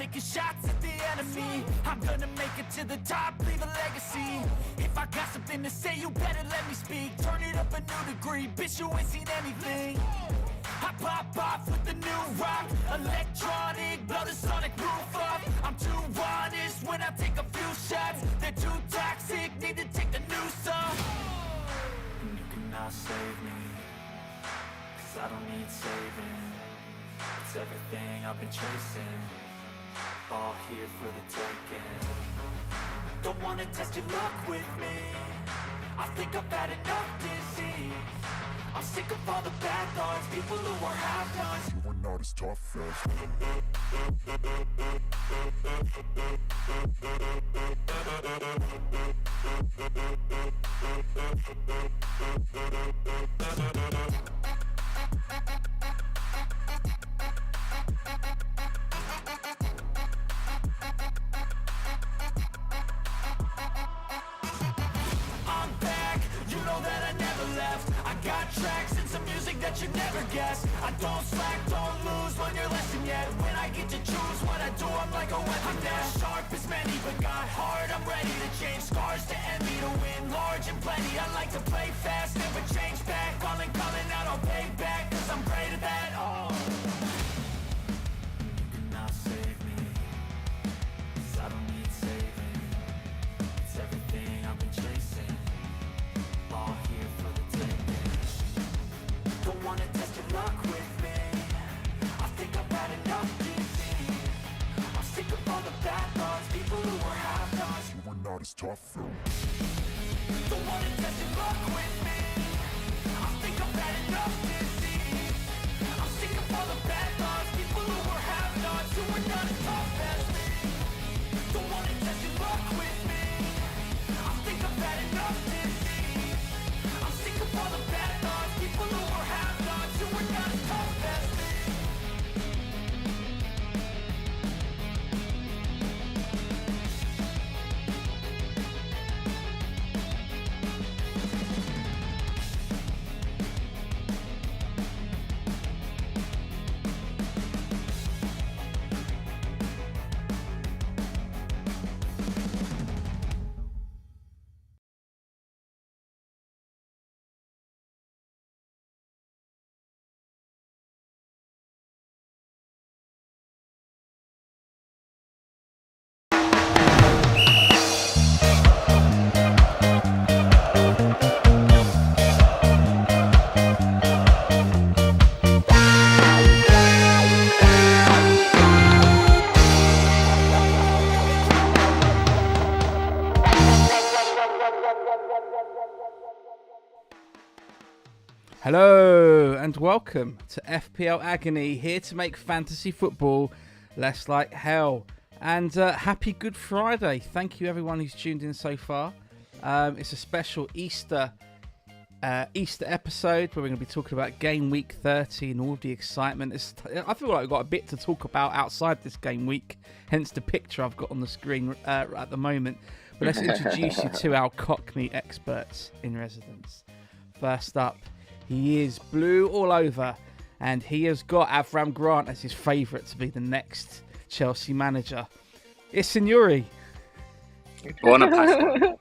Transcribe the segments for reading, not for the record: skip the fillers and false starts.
taking shots at the enemy. I'm gonna make it to the top, leave a legacy. If I got something to say, you better let me speak. Turn it up a new degree, bitch, you ain't seen anything. I pop off with the new rock, electronic, blow the sonic roof up. I'm too honest when I take a few shots. They're too toxic, need to take the noose off. And you cannot save me, 'cause I don't need saving. It's everything I've been chasing, all here for the taking. Don't wanna test your luck with me, I think I've had enough disease. I'm sick of all the bad thoughts, people who are half-nots. You are not as tough as I'm back, you know that I never left. I got tracks and some music that you never guessed. I don't slack, don't lose, learn your lesson yet. When I get to choose what I do, I'm like a weapon. I'm not sharp as many, but got heart. I'm ready to change scars to envy, to win large and plenty. I like to play fast, never change back. Calling out, I'll pay back, 'cause I'm great at that. Oh, you cannot save me, 'cause I don't need saving. It's everything I've been chasing, all here for the taking. Don't wanna test your luck with me, I think I've had enough disease. I'm sick of all the bad thoughts, people who are half-nots. You are not as tough, Phil. Don't wanna test your luck with me, I think I've had enough disease. I'm sick of all the bad thoughts, people who are half-nots, who are not as tough as me. Don't wanna test your luck with me, I think I've had enough disease. I'm sick of all the bad thoughts, people who are half-nots, who are not as tough as me. Hello and welcome to FPL Agony, here to make fantasy football less like hell. And happy Good Friday. Thank you everyone who's tuned in so far. It's a special Easter episode where we're going to be talking about game week 30 and all the excitement. I feel like I've got a bit to talk about outside this game week, hence the picture I've got on the screen at the moment. But let's introduce you to our Cockney experts in residence. First up, he is blue all over, and he has got Avram Grant as his favourite to be the next Chelsea manager. It's Signore. Buona pasta.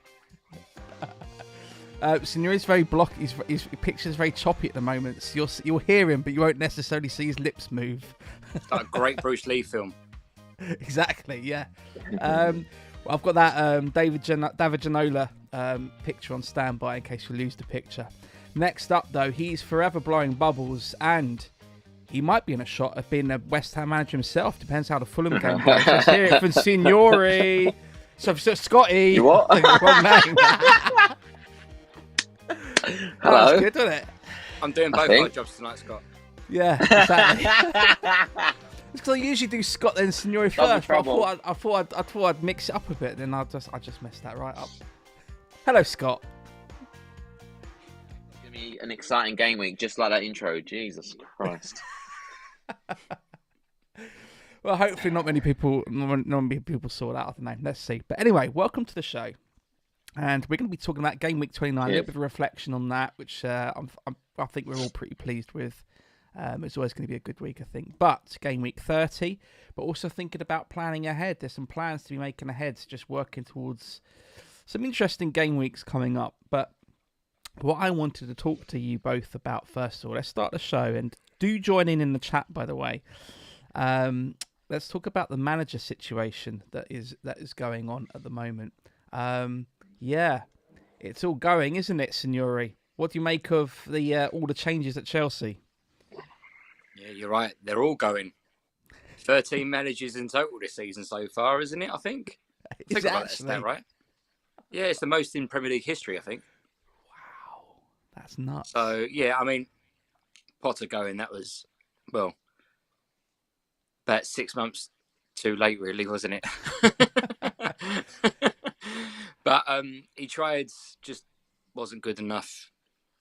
Signore's very blocky. His picture's very choppy at the moment. So you'll hear him, but you won't necessarily see his lips move. Like a great Bruce Lee film. Exactly, yeah. I've got that David Ginola picture on standby in case we lose the picture. Next up, though, he's forever blowing bubbles, and he might be in a shot of being a West Ham manager himself. Depends how the Fulham game goes. Let's hear it from Signore. So Scotty. You what? Wrong name. Hello. That was good, wasn't it? I'm doing both my jobs tonight, Scott. Yeah, exactly. It's because I usually do Scott then Signore first. But I thought I'd mix it up a bit. Then I just messed that right up. Hello, Scott. Give me an exciting game week, just like that intro. Jesus Christ. Well, hopefully not many people saw that. I don't know. Let's see. But anyway, welcome to the show. And we're going to be talking about Game Week 29, a little bit of reflection on that, which I think we're all pretty pleased with. It's always going to be a good week, I think. But game week 30, but also thinking about planning ahead. There's some plans to be making ahead, just working towards some interesting game weeks coming up. But what I wanted to talk to you both about first of all, let's start the show, and do join in the chat, by the way. Let's talk about the manager situation that is going on at the moment. Yeah, it's all going, isn't it, Signore? What do you make of the all the changes at Chelsea? Yeah, you're right. They're all going. 13 managers in total this season so far, isn't it? I think. Is it actually? That right? Yeah, it's the most in Premier League history, I think. Wow, that's nuts. So yeah, I mean, Potter going, that was, well, about 6 months too late, really, wasn't it? But he tried, just wasn't good enough.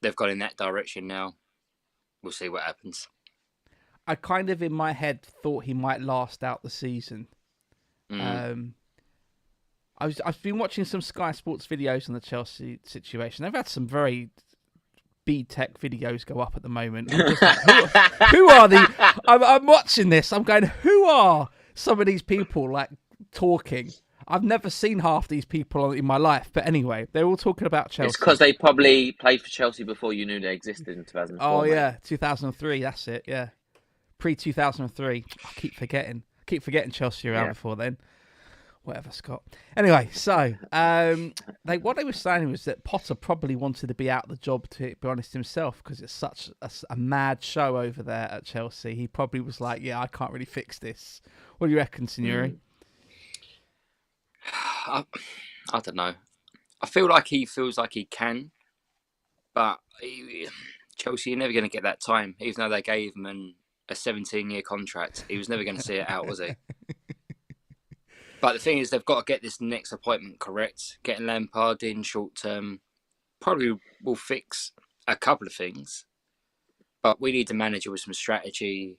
They've gone in that direction now. We'll see what happens. I kind of, in my head, thought he might last out the season. I've been watching some Sky Sports videos on the Chelsea situation. They've had some very B-tech videos go up at the moment. I'm just like, who are the... I'm watching this. I'm going, who are some of these people like talking? I've never seen half these people in my life. But anyway, they're all talking about Chelsea. It's because they probably played for Chelsea before you knew they existed in 2004. Oh, mate. yeah. 2003. That's it. Yeah. Pre-2003. I keep forgetting. Chelsea around before then. Whatever, Scott. Anyway, so what they were saying was that Potter probably wanted to be out of the job, to be honest himself, because it's such a mad show over there at Chelsea. He probably was like, yeah, I can't really fix this. What do you reckon, Signore? I don't know. I feel like he feels like he can, but Chelsea are never going to get that time, even though they gave him a 17-year contract. He was never going to see it out, was he? But the thing is, they've got to get this next appointment correct. Getting Lampard in short term probably will fix a couple of things. But we need a manager with some strategy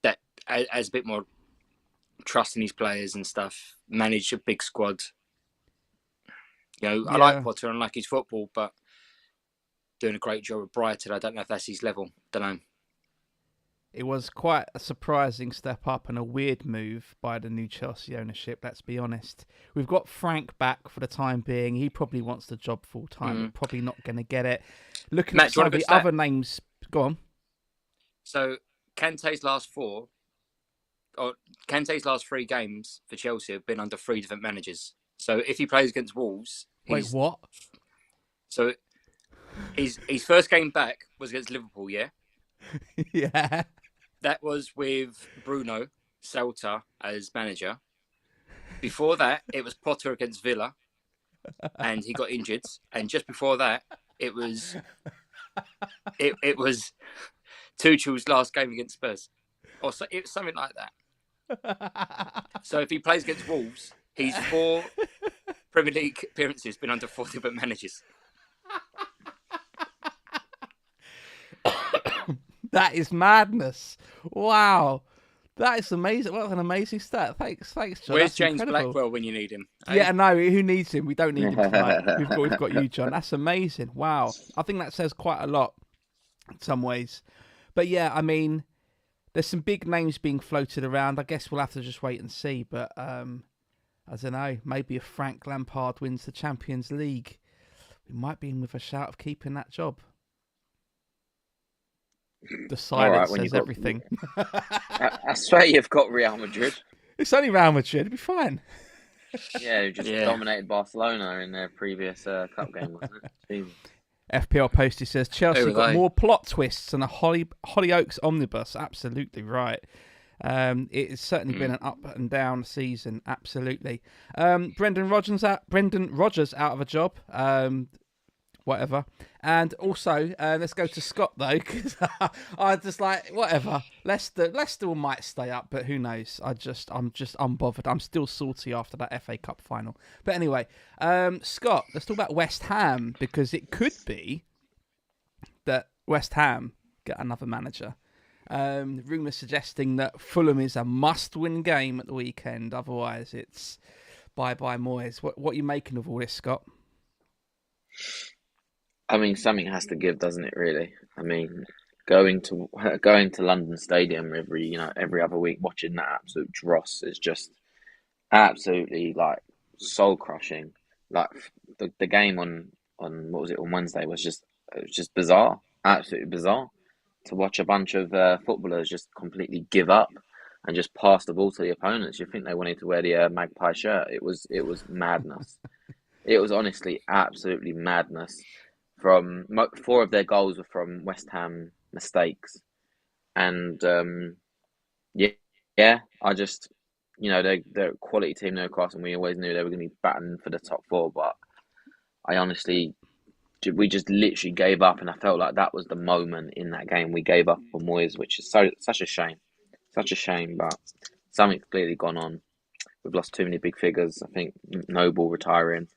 that has a bit more trust in his players and stuff. Manage a big squad. You know, I like Potter and like his football, but doing a great job at Brighton. I don't know if that's his level. Don't know. It was quite a surprising step up and a weird move by the new Chelsea ownership, let's be honest. We've got Frank back for the time being. He probably wants the job full time. We're probably not going to get it. Looking at some of the other names... Go on. So, Kante's last 3 games for Chelsea have been under 3 different managers. So, if he plays against Wolves... Wait, what? So, his first game back was against Liverpool, yeah? Yeah. That was with Bruno Celta as manager. Before that, it was Potter against Villa, and he got injured. And just before that, it was Tuchel's last game against Spurs, or so, it was something like that. So if he plays against Wolves, he's 4 Premier League appearances been under 4 different managers. That is madness. Wow. That is amazing. What an amazing stat. Thanks, John. Where's That's James incredible. Blackwell when you need him? Yeah, no, who needs him? We don't need him tonight. We've got you, John. That's amazing. Wow. I think that says quite a lot in some ways. But yeah, I mean, there's some big names being floated around. I guess we'll have to just wait and see. But I don't know. Maybe if Frank Lampard wins the Champions League, we might be in with a shout of keeping that job. The silence says everything. I swear you've got Real Madrid. It's only Real Madrid. It'll be fine. Yeah, who just dominated Barcelona in their previous cup game, wasn't it? Jesus. FPL Posty says Chelsea got more plot twists than a Hollyoaks omnibus. Absolutely right. It's certainly been an up and down season. Absolutely. Brendan Rodgers out of a job. Whatever. And also, let's go to Scott though, because I just like whatever. Leicester might stay up, but who knows? I'm just unbothered. I'm still salty after that FA Cup final. But anyway, Scott, let's talk about West Ham, because it could be that West Ham get another manager. Rumours suggesting that Fulham is a must-win game at the weekend. Otherwise, it's bye-bye Moyes. What are you making of all this, Scott? I mean, something has to give, doesn't it, really? I mean, going to London Stadium every other week, watching that absolute dross is just absolutely like soul crushing. Like the game on what was it on Wednesday was just bizarre, absolutely bizarre to watch a bunch of footballers just completely give up and just pass the ball to the opponents. You think they wanted to wear the Magpie shirt? It was madness. It was honestly absolutely madness. Four of their goals were from West Ham mistakes, and yeah, I just they're a quality team, Newcastle, and we always knew they were going to be battling for the top four. But we just literally gave up, and I felt like that was the moment in that game we gave up on Moyes, which is such a shame, such a shame. But something's clearly gone on. We've lost too many big figures. I think Noble retiring.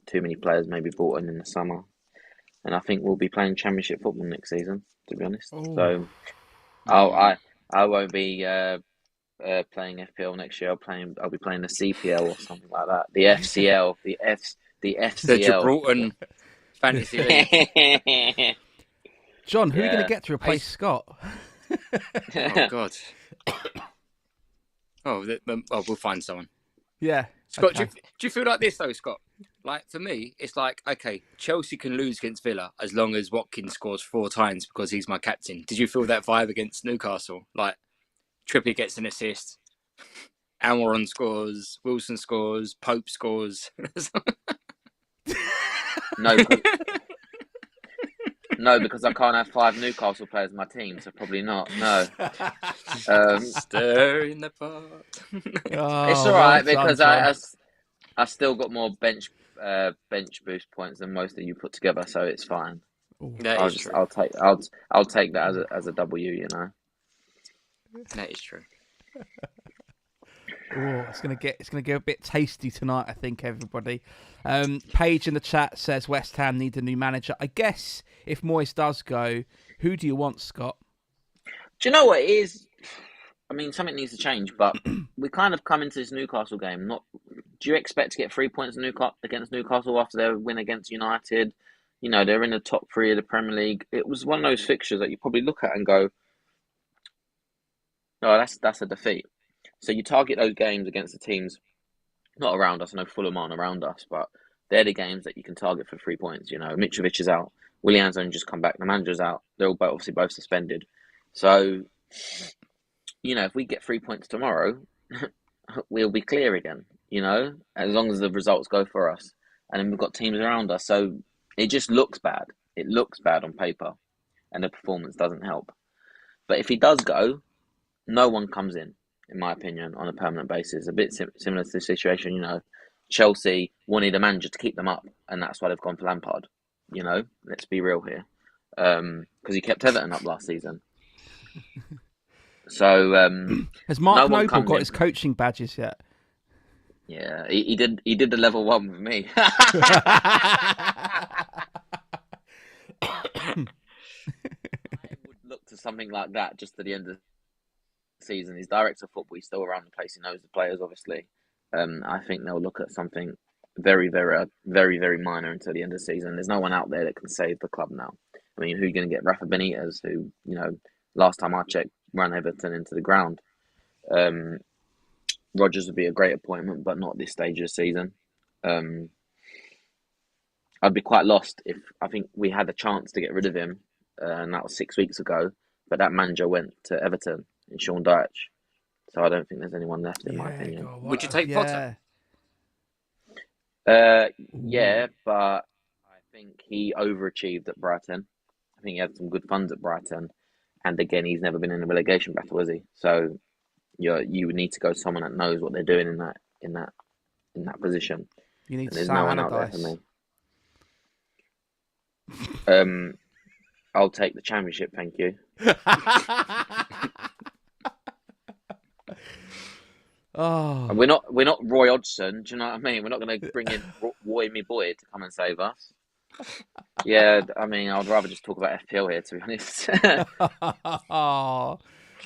Too many players maybe brought in the summer, and I think we'll be playing Championship football next season. To be honest, so I won't be playing FPL next year. I'll be playing the CPL or something like that. The FCL, the FCL, the Gibraltar Fantasy League. John, who are you going to get to replace Scott? Oh God. We'll find someone. Yeah. Scott, okay. do you feel like this though, Scott? Like for me, it's like, okay, Chelsea can lose against Villa as long as Watkins scores 4 times because he's my captain. Did you feel that vibe against Newcastle? Like Trippier gets an assist, Almiron scores, Wilson scores, Pope scores. No, because I can't have 5 Newcastle players in my team, so probably not. No. Stir in the pot. It's all right because I still got more bench boost points than most of you put together, so it's fine. I'll take that as a W. You know. That is true. Oh, it's gonna get a bit tasty tonight, I think, everybody. Paige in the chat says West Ham need a new manager. I guess if Moyes does go, who do you want, Scott? Do you know what it is? I mean, something needs to change, but we kind of come into this Newcastle game. Do you expect to get 3 points against Newcastle after their win against United? You know, they're in the top 3 of the Premier League. It was one of those fixtures that you probably look at and go, "Oh, that's a defeat." So you target those games against the teams not around us. I know Fulham aren't around us, but they're the games that you can target for 3 points. You know, Mitrovic is out, Willian's only just come back, the manager's out. They're all obviously both suspended. So, you know, if we get 3 points tomorrow, we'll be clear again. You know, as long as the results go for us, and then we've got teams around us. So it just looks bad. It looks bad on paper, and the performance doesn't help. But if he does go, no one comes in my opinion, on a permanent basis. A bit similar to the situation, you know, Chelsea wanted a manager to keep them up, and that's why they've gone for Lampard. You know, let's be real here, because he kept Everton up last season. So has Mark Noble got his coaching badges yet? Yeah, he did. He did the level 1 with me. I would look to something like that just at the end of season. He's director of football. He's still around the place. He knows the players, obviously. I think they'll look at something very, very, very, very minor until the end of the season. There's no one out there that can save the club now. I mean, who are you going to get? Rafa Benitez, who, you know, last time I checked, ran Everton into the ground. Rodgers would be a great appointment, but not at this stage of the season. I'd be quite lost if I think we had a chance to get rid of him, and that was 6 weeks ago, but that manager went to Everton in Sean Dyche. So I don't think there's anyone left, in my opinion. God, would you take Potter? Yeah, but I think he overachieved at Brighton. I think he had some good funds at Brighton, and again, he's never been in a relegation battle, has he? So you would need to go to someone that knows what they're doing in that position. You need there's Sam no one out there for me. I'll take the Championship, thank you. Oh, We're not Roy Hodgson. Do you know what I mean? We're not going to bring in Roy Me Boy to come and save us. Yeah, I mean, I'd rather just talk about FPL here, to be honest. oh.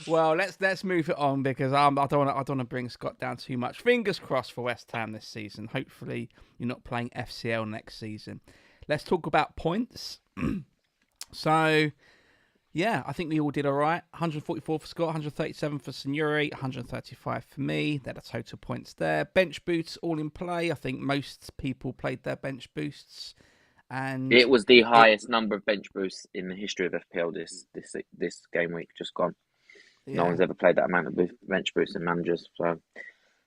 Well, let's move it on because I don't want to bring Scott down too much. Fingers crossed for West Ham this season. Hopefully, you're not playing FCL next season. Let's talk about points. So, yeah, I think we all did all right. 144 for Scott, 137 for Signore, 135 for me. They're the total points there. Bench boosts all in play. I think most people played their bench boosts. And It was the highest number of bench boosts in the history of FPL this game week, just gone. yeah. No one's ever played that amount of bench boosts in managers. So,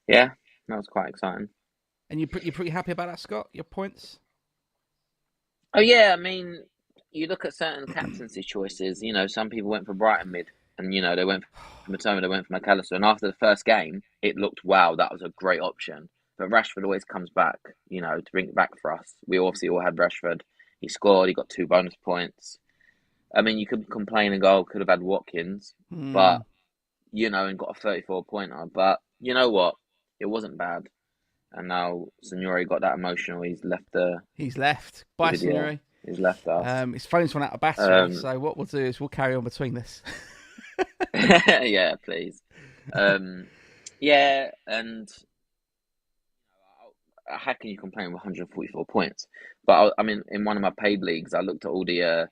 yeah, that was quite exciting. And you're pretty happy about that, Scott? Your points? Oh, yeah, I mean, you look at certain captaincy choices, you know, some people went for Brighton mid, and, you know, they went for Matoma, they went for McAllister, and after the first game, it looked, wow, that was a great option. But Rashford always comes back, you know, to bring it back for us. We obviously all had Rashford. He scored, he got 2 bonus points. I mean, you could complain and go, could have had Watkins, but, you know, and got a 34-pointer. But you know what? It wasn't bad. And now Signore got that emotional. He's left. Bye, video. Signore. He's left us. His phone's run out of battery, so what we'll do is we'll carry on between this. Yeah, please. Yeah, and how can you complain with 144 points? But I mean, in one of my paid leagues, I looked at all the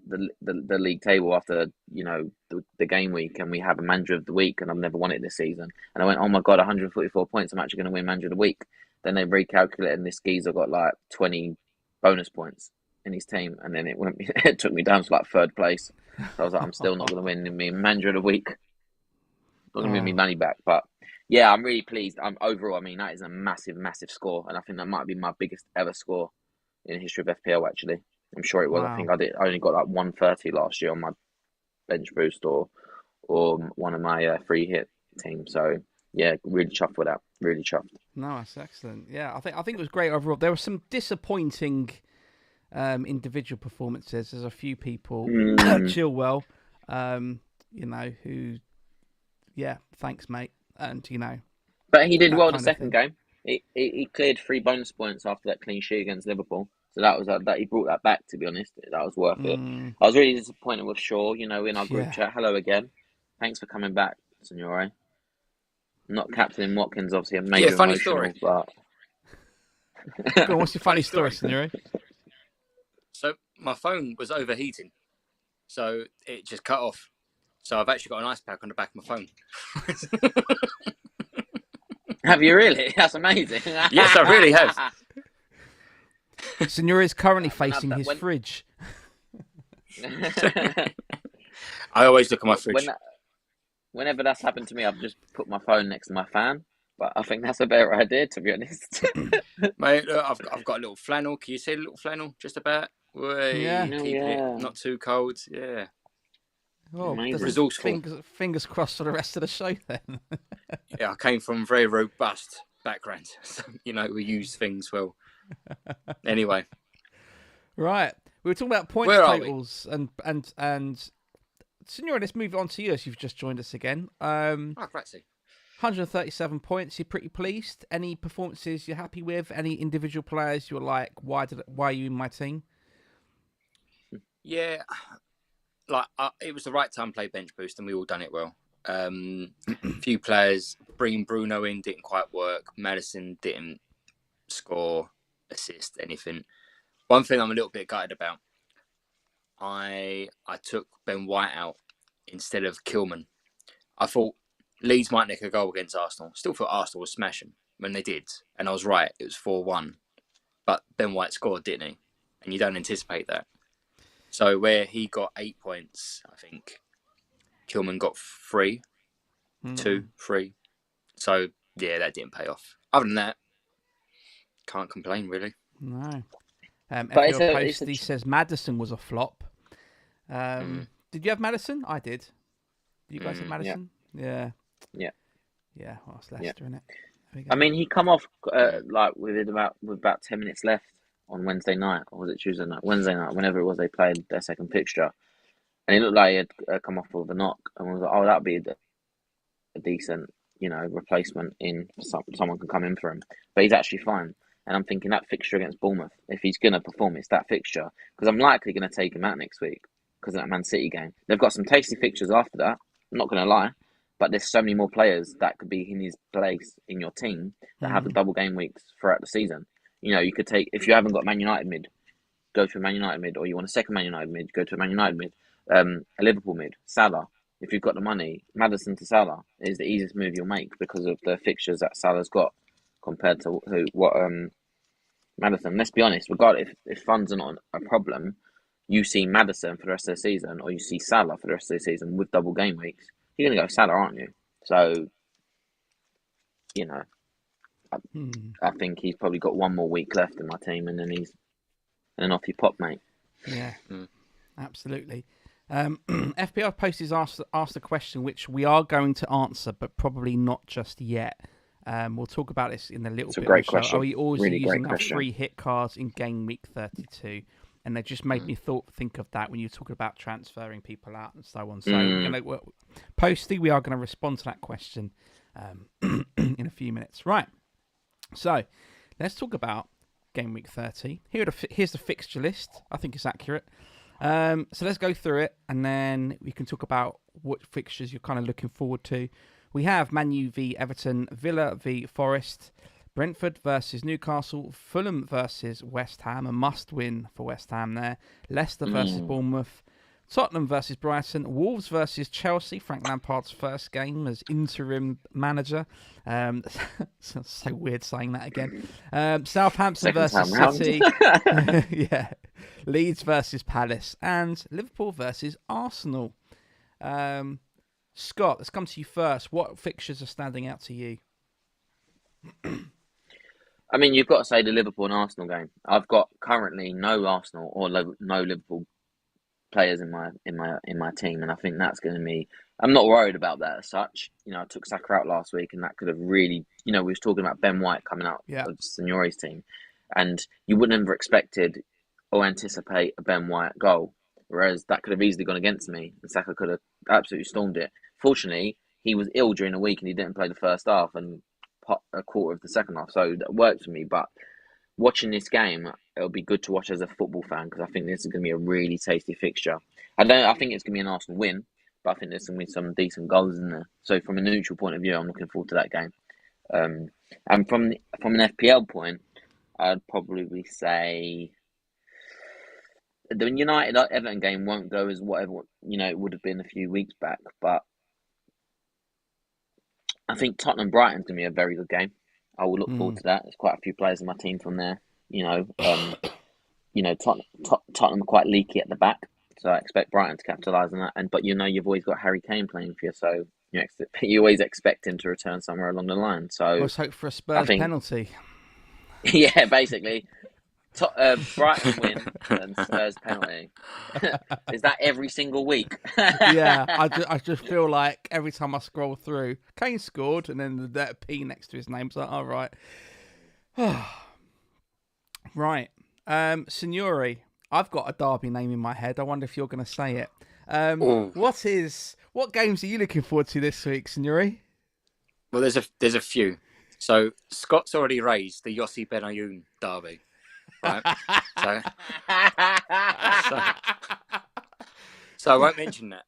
league table after, you know, the game week, and we have a manager of the week, and I've never won it this season. And I went, oh my god, 144 points! I'm actually going to win manager of the week. Then they recalculated, and this geezer got like 20 bonus points in his team, and then it took me down to like 3rd place. So I was like, I'm still not going to win me manager of the week. Not going to win me money back, but yeah, I'm really pleased. Overall, I mean, that is a massive, massive score, and I think that might be my biggest ever score in the history of FPL. Actually, I'm sure it was. Wow. I think I only got like 130 last year on my bench boost or one of my free hit teams. So yeah, really chuffed with that. Really chuffed. No, that's excellent. Yeah, I think it was great overall. There were some disappointing individual performances. There's a few people, Chilwell, you know, who, yeah, thanks, mate, and you know. But he did well the second game. He cleared 3 bonus points after that clean sheet against Liverpool. So that was that he brought that back. To be honest, that was worth it. I was really disappointed with Shaw. You know, in our group chat. Hello again. Thanks for coming back, Signore. Not captaining Watkins, obviously, a major funny emotional, story. but Go on, what's your funny story, Signore? So my phone was overheating, so it just cut off. So I've actually got an ice pack on the back of my phone. Have you really? That's amazing. Yes, I really have. Signore is currently facing his fridge. I always look at my fridge. Whenever that's happened to me, I've just put my phone next to my fan. But I think that's a better idea, to be honest. Mate, look, I've got a little flannel. Can you see a little flannel? Just about. Yeah. Keep it not too cold. Yeah. Oh, resourceful. Fingers crossed for the rest of the show then. Yeah, I came from a very robust background. So, you know, we use things well. Anyway. Right. We were talking about points totals and Signore, let's move on to you as you've just joined us again. Grazie. 137 points. You're pretty pleased. Any performances you're happy with? Any individual players you're like, why are you in my team? Yeah, it was the right time to play bench boost, and we all done it well. Few players, bringing Bruno in didn't quite work. Madison didn't score, assist, anything. One thing I'm a little bit gutted about, I took Ben White out instead of Kilman. I thought Leeds might nick a goal against Arsenal. Still thought Arsenal was smashing when they did. And I was right. It was 4-1. But Ben White scored, didn't he? And you don't anticipate that. So where he got 8 points, I think Kilman got 3. 2, 3. So, yeah, that didn't pay off. Other than that, can't complain, really. No. FPL Posty says Maddison was a flop. Did you have Maddison? I did. Did you guys have Maddison? Yeah. Well, it's Leicester, isn't it? I mean, he come off with about 10 minutes left on Wednesday night, or was it Tuesday night? Wednesday night, whenever it was they played their second fixture, and he looked like he had come off with a knock, and I was like, oh, that'd be a decent, you know, replacement in someone can come in for him, but he's actually fine. And I'm thinking that fixture against Bournemouth, if he's going to perform, it's that fixture, because I'm likely going to take him out next week because of that Man City game. They've got some tasty fixtures after that. I'm not going to lie. But there's so many more players that could be in his place in your team that have the double game weeks throughout the season. You know, you could take, if you haven't got Man United mid, go to a Man United mid, or you want a second Man United mid, go to a Man United mid, a Liverpool mid, Salah. If you've got the money, Maddison to Salah is the easiest move you'll make because of the fixtures that Salah's got compared to what Maddison. Let's be honest, regardless if funds are not a problem, you see Maddison for the rest of the season, or you see Salah for the rest of the season with double game weeks. You're going to go Salah, aren't you? So, you know, I think he's probably got one more week left in my team, and then off you pop, mate. Yeah, absolutely. FPL Post is asked a question which we are going to answer, but probably not just yet. We'll talk about this in a little bit. It's a great question. Are we always really using our question. free hit cards in Game Week 32? And they just made me think of that when you're talking about transferring people out and so on. So Posty, we are going to respond to that question in a few minutes. Right. So let's talk about Game Week 30. Here's the fixture list. I think it's accurate. So let's go through it, and then we can talk about what fixtures you're kind of looking forward to. We have Man U v Everton, Villa v Forest, Brentford versus Newcastle, Fulham versus West Ham, a must-win for West Ham there. Leicester versus Bournemouth, Tottenham versus Brighton, Wolves versus Chelsea, Frank Lampard's first game as interim manager. So weird saying that again. Southampton versus City. Yeah. Leeds versus Palace, and Liverpool versus Arsenal. Scott, let's come to you first. What fixtures are standing out to you? I mean, you've got to say the Liverpool and Arsenal game. I've got currently no Arsenal or no Liverpool players in my team, and I think that's going to be. I'm not worried about that as such. You know, I took Saka out last week, and that could have really. You know, we was talking about Ben White coming out of Signore's team, and you wouldn't have expected or anticipate a Ben White goal, whereas that could have easily gone against me, and Saka could have absolutely stormed it. Fortunately, he was ill during the week, and he didn't play the first half and a quarter of the second half, so that worked for me. But watching this game, it'll be good to watch as a football fan, because I think this is going to be a really tasty fixture. I think it's going to be an Arsenal win, but I think there's going to be some decent goals in there. So from a neutral point of view, I'm looking forward to that game. And from an FPL point, I'd probably say the United Everton game won't go as whatever it would have been a few weeks back, but I think Tottenham Brighton's going to be a very good game. I will look forward to that. There's quite a few players in my team from there. Tottenham are quite leaky at the back, so I expect Brighton to capitalise on that. But you've always got Harry Kane playing for you, so you always expect him to return somewhere along the line. So let's hope for a Spurs penalty. Yeah, basically. Brighton win and Spurs penalty. Is that every single week? Yeah, I just feel like every time I scroll through, Kane scored, and then the P next to his name. So, all right. Right. Signore, I've got a derby name in my head. I wonder if you're going to say it. What games are you looking forward to this week, Signore? Well, there's a few. So Scott's already raised the Yossi Benayoun derby. Right. So I won't mention that.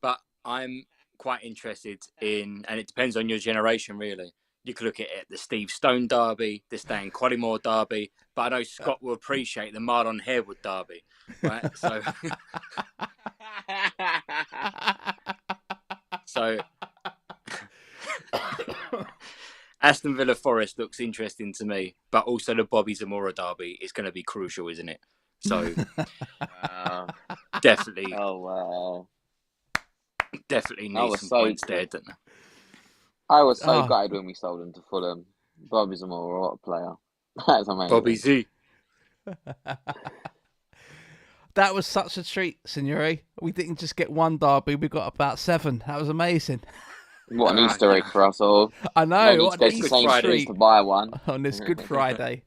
But I'm quite interested in, and it depends on your generation, really. You could look at it, the Steve Stone derby, the Stan Collymore derby, but I know Scott will appreciate the Marlon Harewood derby, right? So Aston Villa Forest looks interesting to me, but also the Bobby Zamora derby is going to be crucial, isn't it? So definitely. Oh wow! Definitely need some points there, don't they? I was so gutted when we sold him to Fulham. Bobby Zamora, what a player! That's amazing. Bobby Z. That was such a treat, Signore. We didn't just get one derby; we got about 7. That was amazing. What an Easter egg for us all. I know. No what an Easter treat to buy one on this Good Friday.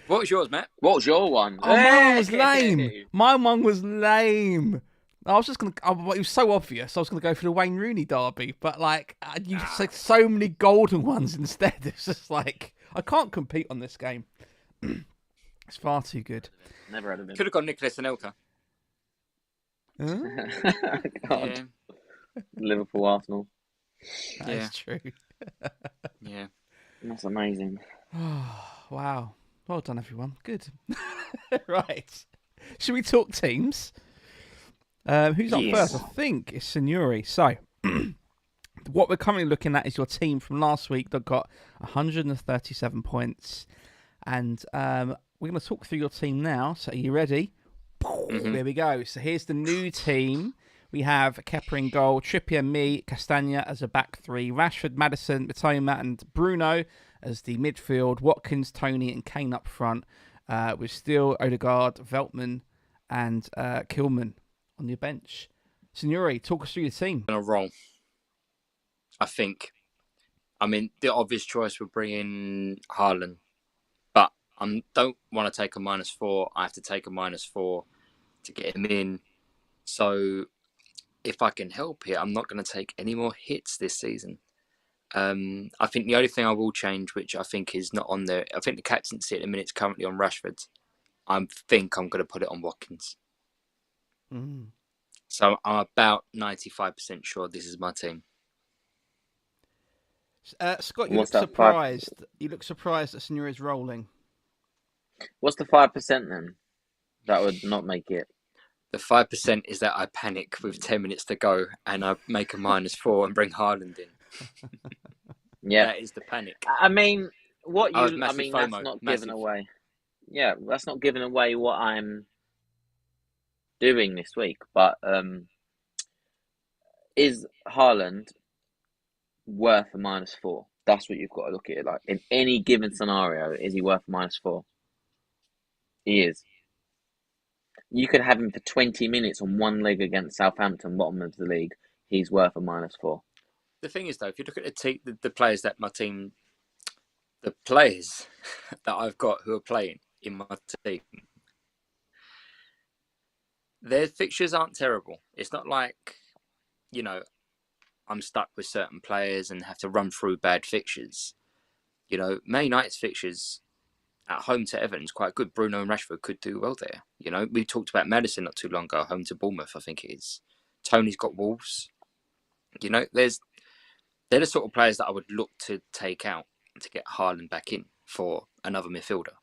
What was yours, Matt? What was your one? Oh, mine was lame. My one was lame. I was just gonna. It was so obvious. I was gonna go for the Wayne Rooney derby, but you said so many golden ones instead. It's just like I can't compete on this game. It's far too good. Never heard of him. Could have gone Nicholas Anelka. God. Yeah. Liverpool, Arsenal. That's true. Yeah. That's amazing. Wow. Well done, everyone. Good. Right. Should we talk teams? Who's up Yes. first? I think it's Signore. So, what we're currently looking at is your team from last week that got 137 points. And we're going to talk through your team now. So, are you ready? There we go. So, here's the new team. We have Kepa in goal, Trippier, me, Castagna as a back three, Rashford, Maddison, Mitoma, and Bruno as the midfield, Watkins, Tony, and Kane up front, with Steele, Odegaard, Veltman, and Kilman on your bench. Signore, talk us through your team. I'm wrong. I think. I mean, the obvious choice would bring in Haaland, but I don't want to take a -4. I have to take a -4 to get him in. So, if I can help it, I'm not going to take any more hits this season. I think the only thing I will change, which I think is not on there, I think the captaincy at the minute is currently on Rashford. I think I'm going to put it on Watkins. So I'm about 95% sure this is my team. Scott, you look What's that, surprised. You look surprised that Signore is rolling. What's the 5% then? That would not make it. The 5% is that I panic with 10 minutes to go and I make a -4 and bring Haaland in. Yeah, That is the panic. I mean, what Oh, you? I massive mean, FOMO, that's not massive. giving away. Yeah, that's not giving away what I'm doing this week. But is Haaland worth a -4? That's what you've got to look at it like. In any given scenario, is he worth a -4? He is. You could have him for 20 minutes on one leg against Southampton, bottom of the league. He's worth a -4. The thing is, though, if you look at the players that my team, the players that I've got who are playing in my team, their fixtures aren't terrible. It's not like, you know, I'm stuck with certain players and have to run through bad fixtures. You know, Man United's fixtures at home to Everton is quite good. Bruno and Rashford could do well there. You know, we talked about Maddison not too long ago, home to Bournemouth, I think it is. Tony's got Wolves. You know, they're the sort of players that I would look to take out to get Haaland back in for another midfielder.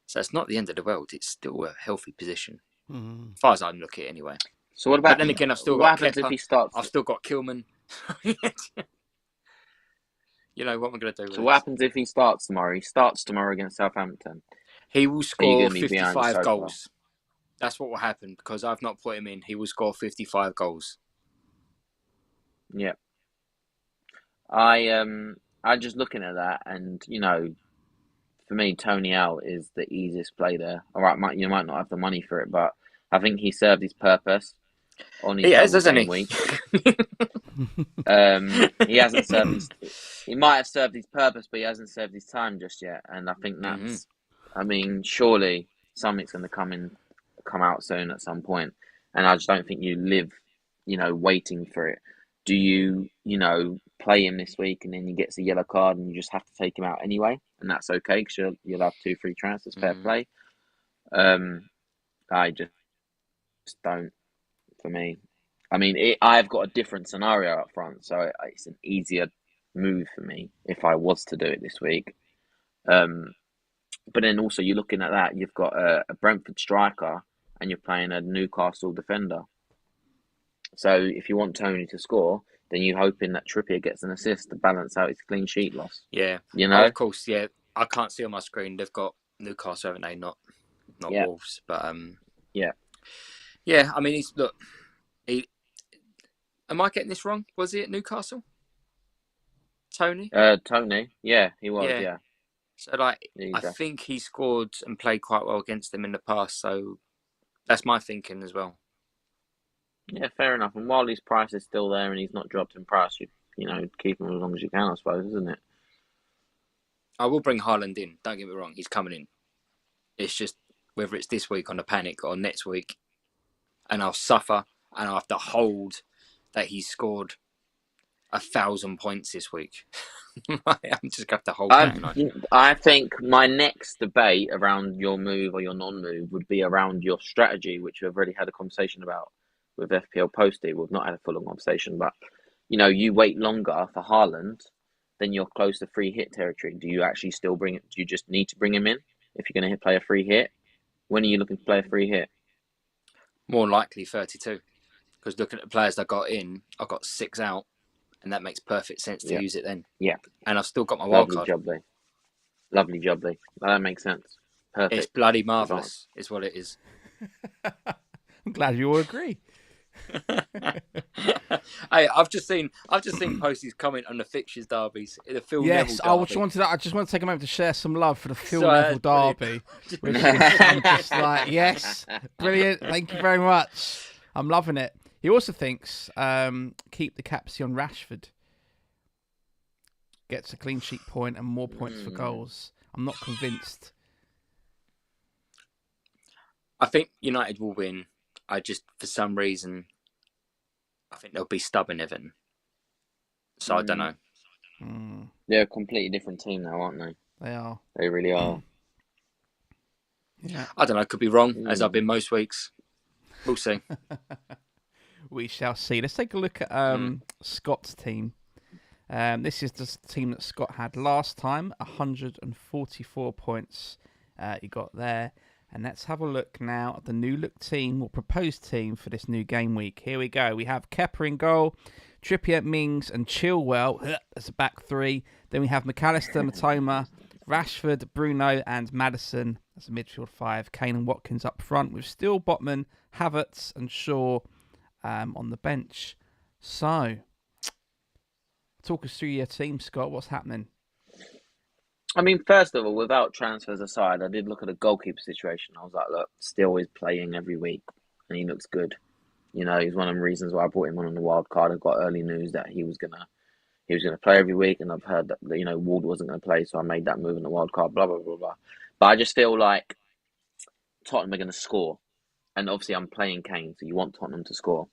So it's not the end of the world. It's still a healthy position, as far as I'm looking anyway. So what about? But then again, I've still what got happens Kepa. if he starts? I've still got Kilman. You know, what am I going to do with So what this? happens if he starts tomorrow? He starts tomorrow against Southampton. He will Are you score going to be behind the 55 sofa? goals. That's what will happen because I've not put him in. He will score 55 goals. Yeah. I'm just looking at that, and you know, for me, Tony out is the easiest play there. All right, you might not have the money for it, but I think he served his purpose on his He has, double hasn't game he? week. He hasn't served he might have served his purpose, but he hasn't served his time just yet. And I think that's, I mean, surely something's going to come out soon at some point. And I just don't think you live, you know, waiting for it. Do you, you know, play him this week and then he gets a yellow card and you just have to take him out anyway? And that's okay because you'll have 2 free transfers, fair play. I just don't, for me. I mean, I've got a different scenario up front, so it's an easier move for me if I was to do it this week. But then also you're looking at that, you've got a Brentford striker and you're playing a Newcastle defender. So if you want Tony to score, then you're hoping that Trippier gets an assist to balance out his clean sheet loss. Yeah. You know? Oh, of course, yeah. I can't see on my screen. They've got Newcastle, haven't they? Not Yeah. Wolves. But Yeah. Yeah, I mean, am I getting this wrong? Was he at Newcastle? Tony? Tony, yeah, he was, Yeah. yeah. So, like, He's I think he scored and played quite well against them in the past. So that's my thinking as well. Yeah, fair enough. And while his price is still there and he's not dropped in price, you know, keep him as long as you can, I suppose, isn't it? I will bring Haaland in. Don't get me wrong. He's coming in. It's just whether it's this week on the panic or next week. And I'll suffer and I'll have to hold that he scored 1,000 points this week. I'm just going to have to hold that. I think my next debate around your move or your non-move would be around your strategy, which we've already had a conversation about with FPL Posty. We've not had a full-on conversation, but, you know, you wait longer for Haaland, then you're close to free hit territory. Do you actually still do you just need to bring him in? if you're going to play a free hit. When are you looking to play a free hit? More likely 32. Because looking at the players I got in, I got 6 out, and that makes perfect sense to use it then. Yeah. And I've still got my wild card. Lovely job, Lee. That makes sense. Perfect. It's bloody marvellous, is what it is. I'm glad you all agree. Hey, I've just seen Postie's comment on the fixtures derbies. The Phil Yes, Neville derby. I just want to take a moment to share some love for the Phil So, Neville brilliant. derby. Which is, I'm just like, yes, brilliant. Thank you very much. I'm loving it. He also thinks keep the capsy on Rashford. Gets a clean sheet point and more points for goals. I'm not convinced. I think United will win. I just, for some reason, I think they'll be stubborn, Everton. So I don't know. They're a completely different team now, aren't they? They are. They really are. Yeah. I don't know. Could be wrong, as I've been most weeks. We'll see. We shall see. Let's take a look at Scott's team. This is the team that Scott had last time. 144 points he got there. And let's have a look now at the new look team or proposed team for this new game week. Here we go. We have Kepa in goal, Trippier, Mings, and Chilwell as a back three. Then we have McAllister, Matoma, Rashford, Bruno, and Maddison as a midfield five. Kane and Watkins up front with Steele, Botman, Havertz, and Shaw on the bench. So, talk us through your team, Scott. What's happening? I mean, first of all, without transfers aside, I did look at the goalkeeper situation. I was like, look, Steele is playing every week, and he looks good. You know, he's one of the reasons why I brought him on the wild card. I got early news that he was gonna play every week, and I've heard that Ward wasn't gonna play, so I made that move in the wild card. Blah blah blah blah. But I just feel like Tottenham are gonna score, and obviously I'm playing Kane, so you want Tottenham to score,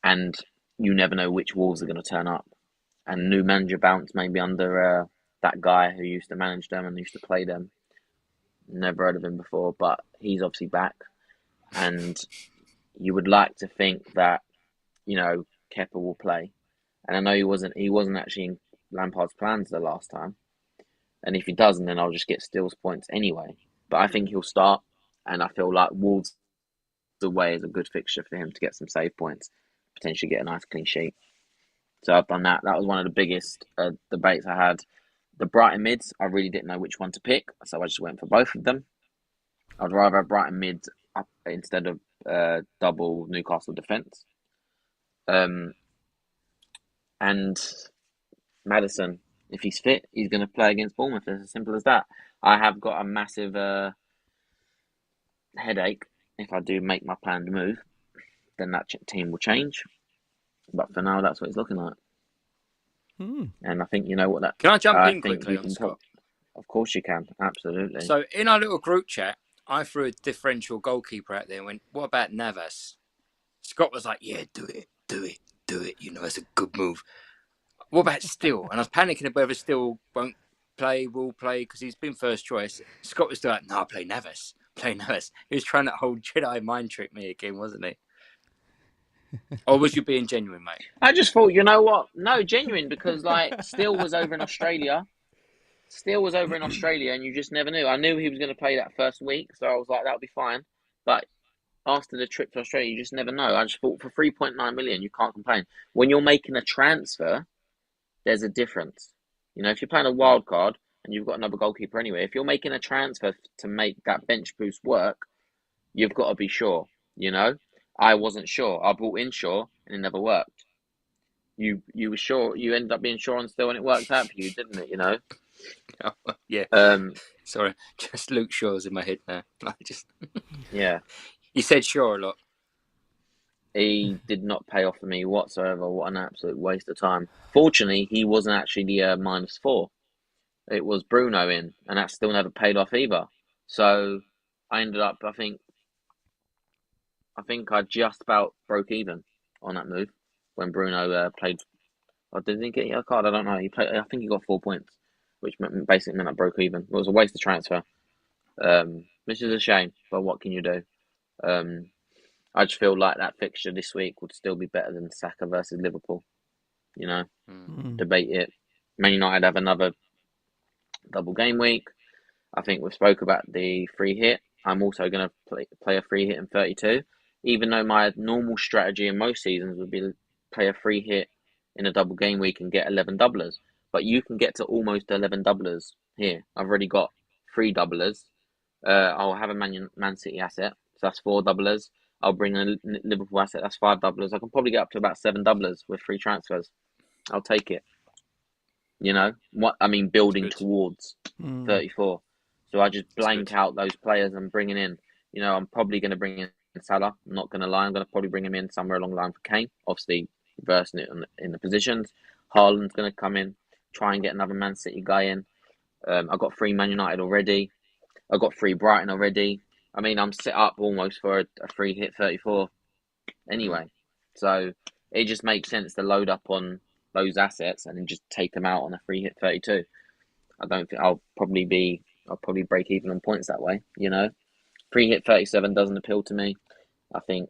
and you never know which Wolves are gonna turn up, and new manager bounce maybe under that guy who used to manage them and used to play them. Never heard of him before, but he's obviously back. And you would like to think that, Kepa will play. And I know he wasn't actually in Lampard's plans the last time. And if he doesn't, then I'll just get Steele's points anyway. But I think he'll start. And I feel like Wolves away is a good fixture for him to get some save points. Potentially get a nice clean sheet. So I've done that. That was one of the biggest debates I had. The Brighton mids, I really didn't know which one to pick, so I just went for both of them. I'd rather have Brighton mids up instead of double Newcastle defence. And Maddison, if he's fit, he's going to play against Bournemouth. It's as simple as that. I have got a massive headache if I do make my planned move. Then that team will change. But for now, that's what it's looking like. And I think you know what that. Can I jump in quickly on Scott? Of course you can, absolutely. So in our little group chat, I threw a differential goalkeeper out there and went, "What about Navas?" Scott was like, "Yeah, do it. It's a good move." What about Steele? And I was panicking about whether Steele will play because he's been first choice. Scott was still like, "No, play Navas. He was trying that whole Jedi mind trick me again, wasn't he? Or was you being genuine, mate? I just thought, you know what? No, genuine, because Steele was over in Australia. And you just never knew. I knew he was going to play that first week, so I was like, that'll be fine. But after the trip to Australia, you just never know. I just thought for 3.9 million, you can't complain. When you're making a transfer, there's a difference. If you're playing a wild card and you've got another goalkeeper anyway, if you're making a transfer to make that bench boost work, you've got to be sure, I wasn't sure. I brought in Shaw and it never worked. You were sure. You ended up being sure on Steele and it worked out for you, didn't it? Yeah. Sorry, just Luke Shaw's in my head now. Yeah. You said Shaw a lot. He did not pay off for me whatsoever. What an absolute waste of time. Fortunately, he wasn't actually the -4. It was Bruno in, and that still never paid off either. So I ended up, I think I just about broke even on that move when Bruno played. Or did he get a card? I don't know. He played. I think he got 4 points, which basically meant I broke even. It was a waste of transfer, which is a shame. But what can you do? I just feel like that fixture this week would still be better than Saka versus Liverpool. Debate it. Man United have another double game week. I think we've spoke about the free hit. I'm also going to play a free hit in 32, even though my normal strategy in most seasons would be play a free hit in a double game week and get 11 doublers. But you can get to almost 11 doublers here. I've already got 3 doublers. I'll have a Man City asset, so that's 4 doublers. I'll bring a Liverpool asset, that's 5 doublers. I can probably get up to about 7 doublers with 3 transfers. I'll take it. You know what I mean? Building towards 34. So I just blank out those players I'm bringing in. You know, I'm probably going to bring in Salah. I'm not going to lie. I'm going to probably bring him in somewhere along the line for Kane. Obviously, reversing it in the positions. Haaland's going to come in, try and get another Man City guy in. I've got 3 Man United already. I've got 3 Brighton already. I mean, I'm set up almost for a free hit 34 anyway. So it just makes sense to load up on those assets and then just take them out on a free hit 32. I don't think I'll probably break even on points that way, you know. Free hit 37 doesn't appeal to me. I think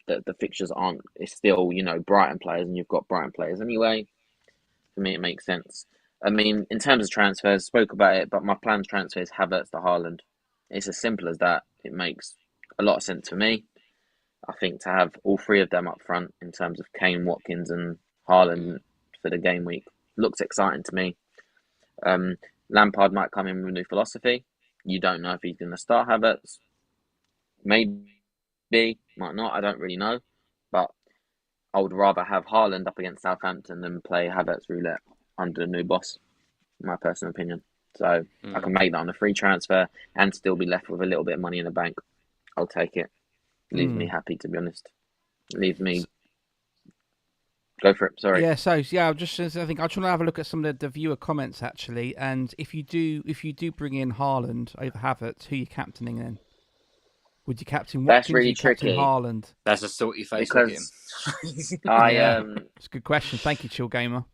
that the fixtures it's still, you know, Brighton players, and you've got Brighton players anyway. For me, it makes sense. I mean, in terms of transfers, spoke about it, but my planned transfer is Havertz to Haaland. It's as simple as that. It makes a lot of sense for me. I think to have all 3 of them up front in terms of Kane, Watkins and Haaland for the game week looks exciting to me. Lampard might come in with a new philosophy. You don't know if he's going to start Havertz. Maybe, might not. I don't really know. But I would rather have Haaland up against Southampton than play Havertz roulette under the new boss, in my personal opinion. So I can make that on a free transfer and still be left with a little bit of money in the bank. I'll take it. Leaves me happy, to be honest. Leaves me... Go for it. Sorry. Yeah. I think I try to have a look at some of the viewer comments actually, and if you do bring in Haaland over Havertz, who are you captaining then? Would you captain Watkins? That's really or you tricky. Captain Haaland. That's a salty face because looking. It's a good question. Thank you, Chill Gamer.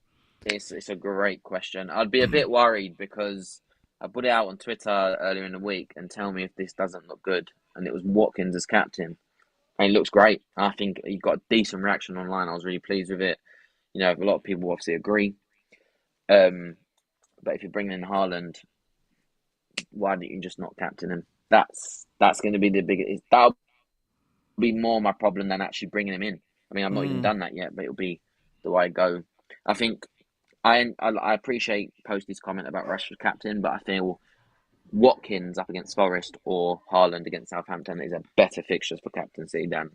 It's a great question. I'd be a bit worried because I put it out on Twitter earlier in the week and tell me if this doesn't look good, and it was Watkins as captain. And it looks great. I think he got a decent reaction online. I was really pleased with it. You know, a lot of people obviously agree. But if you're bringing in Haaland, why don't you just not captain him? That's going to be the biggest. That'll be more my problem than actually bringing him in. I mean, I've not even done that yet, but it'll be the way I go. I think I appreciate Posty's comment about Rashford captain, but I feel Watkins up against Forest or Haaland against Southampton is a better fixtures for captaincy than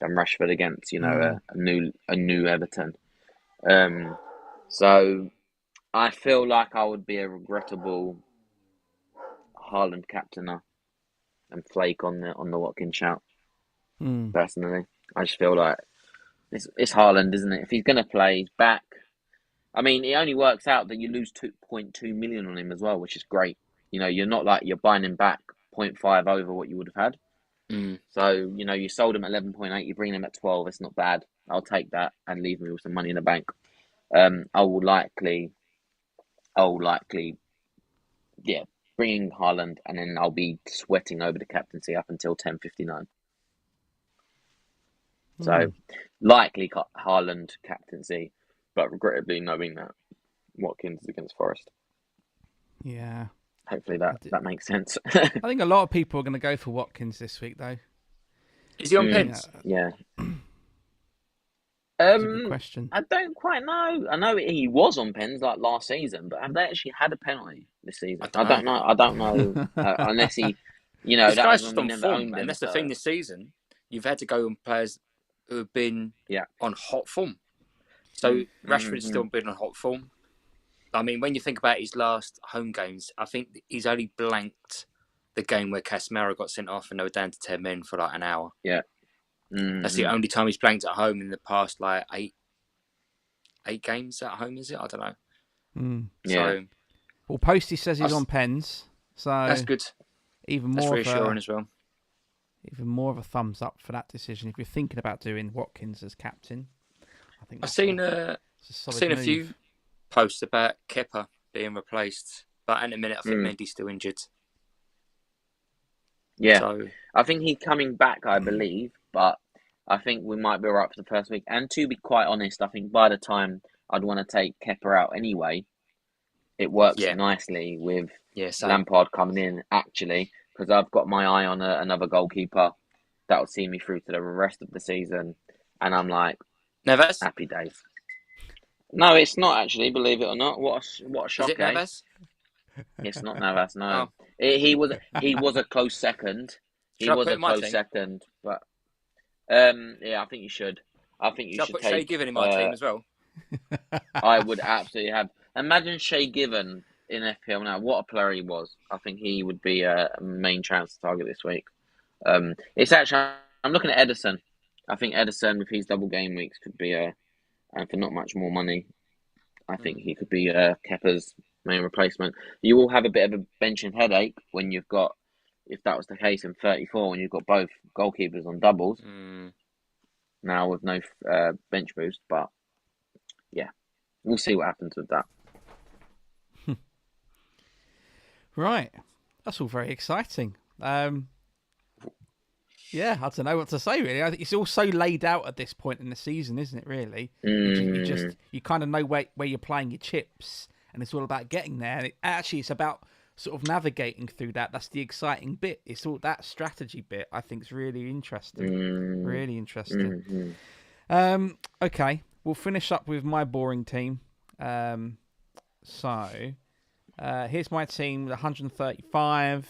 Rashford against, you know, a new Everton. So I feel like I would be a regrettable Haaland captainer and flake on the Watkins shout. Personally, I just feel like it's Haaland, isn't it? If he's gonna play, he's back. I mean, it only works out that you lose 2.2 million on him as well, which is great. You know, you're not like you're buying him back 0.5 over what you would have had. So, you know, you sold him at 11.8, you bring him at 12. It's not bad. I'll take that and leave me with some money in the bank. I will likely, bring in Haaland, and then I'll be sweating over the captaincy up until 10:59. So, likely Haaland captaincy, but regrettably knowing that Watkins is against Forest. Yeah. Hopefully that makes sense. I think a lot of people are going to go for Watkins this week, though. Is he on pens? Yeah. That's a good question. I don't quite know. I know he was on pens like last season, but have they actually had a penalty this season? I don't know. I don't know unless he, you know, This that guy's was just when we on never form, owned him. and that's the thing this season. You've had to go on players who have been on hot form. So Rashford's still been on hot form. I mean, when you think about his last home games, I think he's only blanked the game where Casemiro got sent off and they were down to 10 men for like an hour. Yeah. That's the only time he's blanked at home in the past like eight games at home, is it? I don't know. Yeah. So, Well, Posty says he's on pens, so that's good. Even That's more reassuring as well. Even more of a thumbs up for that decision. If you're thinking about doing Watkins as captain, I think I've seen a few posts about Kepa being replaced, but in a minute I think Mendy's still injured. Yeah, so, I think he's coming back, I believe, but I think we might be all right for the first week. And to be quite honest, I think by the time I'd want to take Kepa out anyway, it works Yeah. nicely with Yeah, same. Lampard coming in, actually, because I've got my eye on another goalkeeper that will see me through to the rest of the season, and I'm like, Neves? happy days. No, it's not actually, believe it or not. What a Is shock, it eh? Neves? It's not Navas, no. Oh. He was a close second. He Should I was put a in my close team? second, but yeah, I think you should. I think you Should I should put Shay take. Given in my team as well? I would absolutely have. Imagine Shay Given in FPL now. What a player he was. I think he would be a main transfer target this week. It's actually I'm looking at Edison. I think Edison with his double game weeks could be and for not much more money, I think he could be Kepa's main replacement. You will have a bit of a benching headache when you've got, if that was the case in 34, when you've got both goalkeepers on doubles now with no bench boost. But yeah, we'll see what happens with that. Right. That's all very exciting. Yeah, I don't know what to say, really. I think it's all so laid out at this point in the season, isn't it, really? You kind of know where you're playing your chips, and it's all about getting there. And it's about sort of navigating through that. That's the exciting bit. It's all that strategy bit, I think, is really interesting. Really interesting. Okay, we'll finish up with my boring team. So, here's my team, 135.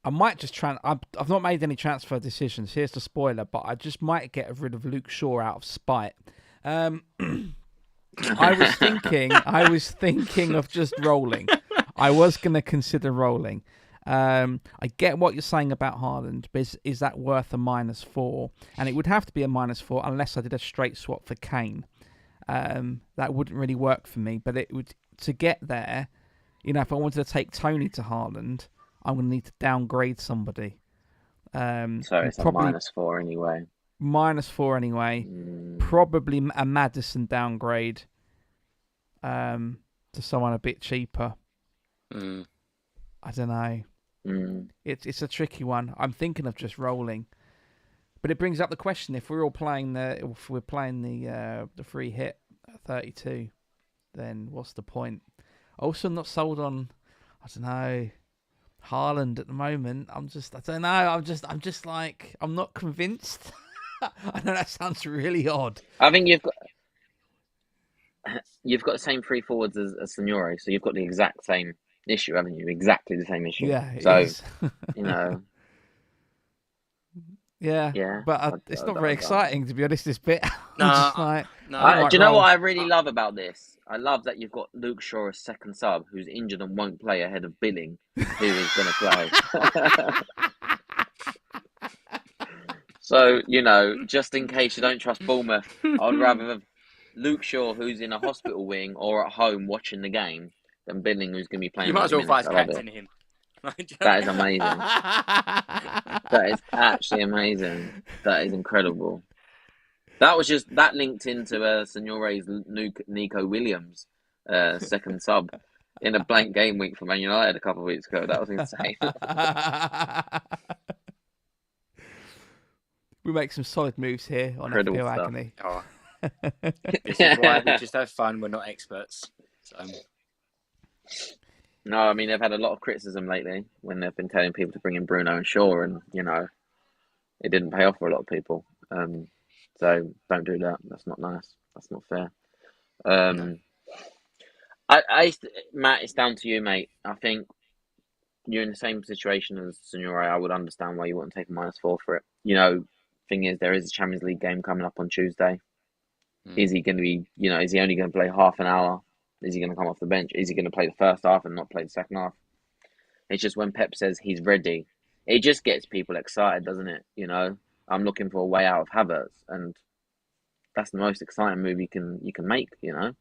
I might just I've not made any transfer decisions. Here's the spoiler, but I just might get rid of Luke Shaw out of spite. I was thinking of just rolling. I was going to consider rolling. I get what you're saying about Haaland, but is that worth a -4? And it would have to be a -4 unless I did a straight swap for Kane. That wouldn't really work for me, but it would to get there. You know, if I wanted to take Tony to Haaland, I'm going to need to downgrade somebody. So it's probably a -4 anyway. -4 anyway. Probably a Maddison downgrade to someone a bit cheaper. I don't know. It's a tricky one. I'm thinking of just rolling, but it brings up the question: if we're playing the free hit at 32, then what's the point? Also, not sold on. I don't know. Haaland at the moment. I don't know. I'm not convinced. I know that sounds really odd. I think you've got the same three forwards as Signore, so you've got the exact same issue, haven't you? Exactly the same issue. Yeah. So is. you know. Yeah. But it's not very exciting, to be honest. This bit. No. Do you know what I really love about this? I love that you've got Luke Shaw as second sub, who's injured and won't play ahead of Billing, who is going to play. So, you know, just in case you don't trust Bournemouth, I'd rather have Luke Shaw, who's in a hospital wing or at home watching the game, than Billing, who's going to be playing. You might as well vice captain him. That is amazing. That is actually amazing. That is incredible. That linked into Signore's Nico Williams, second sub in a blank game week for Man United a couple of weeks ago. That was insane. We make some solid moves here on FPL Agony. Oh. This is why we just have fun. We're not experts. So. No, I mean, they've had a lot of criticism lately when they've been telling people to bring in Bruno and Shaw, and, you know, it didn't pay off for a lot of people. So don't do that. That's not nice. That's not fair. Matt, it's down to you, mate. I think you're in the same situation as Signore. I would understand why you wouldn't take a -4 for it. You know, thing is, there is a Champions League game coming up on Tuesday. Is he going to be, you know, is he only going to play half an hour? Is he going to come off the bench? Is he going to play the first half and not play the second half? It's just when Pep says he's ready, it just gets people excited, doesn't it? You know, I'm looking for a way out of Havertz, and that's the most exciting move you can make. You know.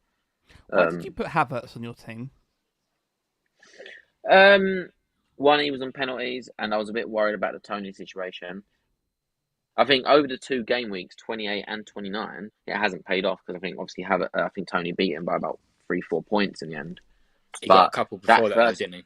Why did you put Havertz on your team? One, he was on penalties, and I was a bit worried about the Tony situation. I think over the 2 game weeks, 28 and 29, it hasn't paid off because I think obviously I think Tony beat him by about 3-4 points in the end. He got a couple before that, didn't he?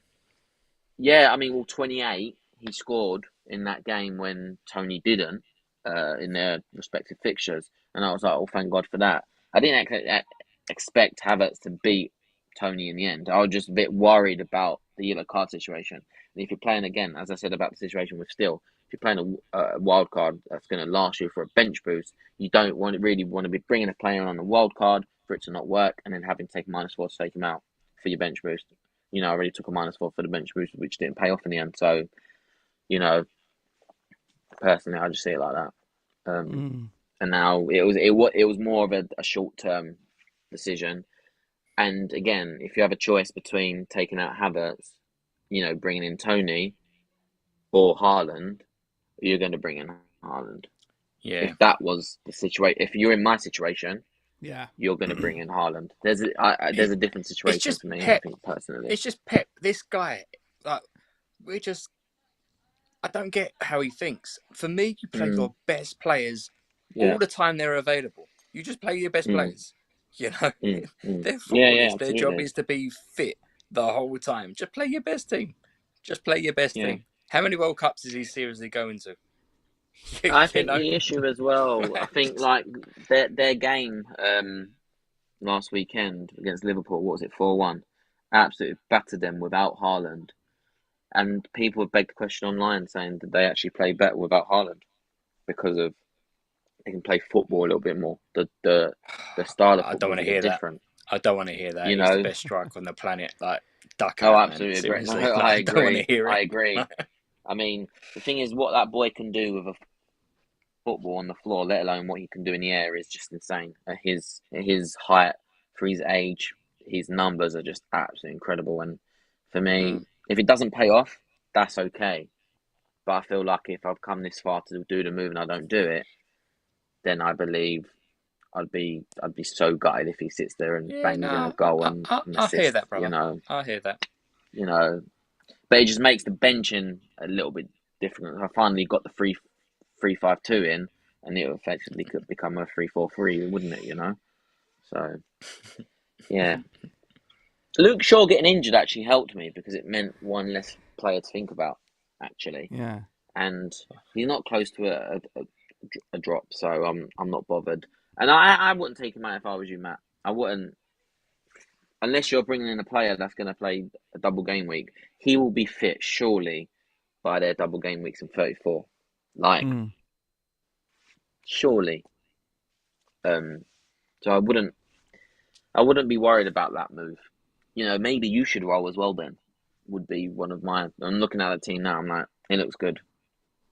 Yeah, I mean, 28, he scored in that game when Tony didn't in their respective fixtures. And I was like, oh, thank God for that. I didn't expect Havertz to beat Tony in the end. I was just a bit worried about the yellow card situation. And if you're playing again, as I said about the situation with Steele, if you're playing a wild card that's going to last you for a bench boost, you don't really want to be bringing a player on a wild card for it to not work and then having to take -4 to take him out for your bench boost. I already took a -4 for the bench boost, which didn't pay off in the end. So, personally, I just see it like that. And now it was more of a short-term decision. And again, if you have a choice between taking out Havertz, bringing in Tony or Haaland, you're going to bring in Haaland. Yeah. If that was the situation, if you're in my situation, Yeah, you're going to bring in Haaland. There's a different situation for me, I think, personally. It's just Pep. This guy, like, I don't get how he thinks. For me, you play your best players all the time they're available. You just play your best players. They're footballers. Their job is to be fit the whole time. Just play your best team. Just play your best team. How many World Cups is he seriously going to? I think the issue as well, I think like their game last weekend against Liverpool, what was it, 4-1? Absolutely battered them without Haaland. And people have begged the question online saying, did they actually play better without Haaland? Because of they can play football a little bit more. The style of football is different. I don't want to hear that. He's the best striker on the planet. Like, duck Oh, out, absolutely man. agree. Seriously. No, Like, I agree. don't want to hear it. I agree. I mean, the thing is, what that boy can do with a football on the floor, let alone what he can do in the air, is just insane. At his height, for his age, his numbers are just absolutely incredible. And for me, if it doesn't pay off, that's okay. But I feel like if I've come this far to do the move and I don't do it, then I believe I'd be so gutted if he sits there and bangs in a goal and assist. I hear that, brother. I hear that. But it just makes the benching a little bit different. I finally got the 3-5-2 in, and it effectively could become a 3-4-3, wouldn't it? So yeah. Luke Shaw getting injured actually helped me because it meant one less player to think about, actually. Yeah. And he's not close to a drop, so I'm not bothered. And I wouldn't take him out if I was you, Matt. I wouldn't. Unless you're bringing in a player that's going to play a double game week, he will be fit, surely, by their double game weeks in 34. Surely. So I wouldn't be worried about that move. Maybe you should roll as well then. Would be one of my. I'm looking at the team now. I'm like, it looks good.